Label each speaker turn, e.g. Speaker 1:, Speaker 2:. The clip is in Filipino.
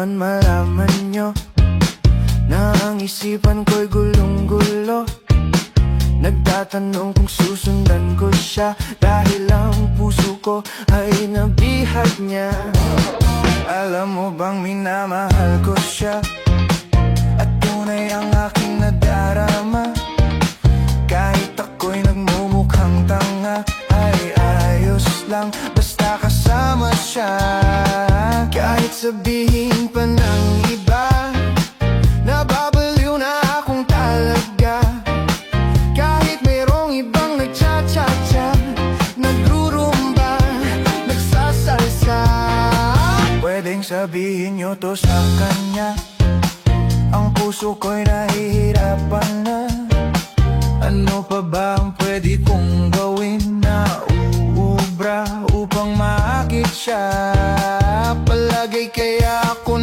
Speaker 1: naman malaman nyo na ang isipan ko'y gulong-gulo. Nagtatanong kung susundan ko siya, dahil ang puso ko ay nabihag niya. Alam mo bang minamahal ko siya, at tunay ang aking nadarama. Kahit ako'y nagmumukhang tanga, ay ayos lang basta kasama siya. Kahit sabihin pa ng iba, nababaliw na akong talaga. Kahit mayroong ibang nagcha-cha-cha, nagrurumba, nagsasalsa. Pwedeng sabihin nyo to sa kanya, ang puso ko'y nahihirapan na. Ano pa ba ang pwede kong gawin na uubra upang maakit siya? Palagay kaya ako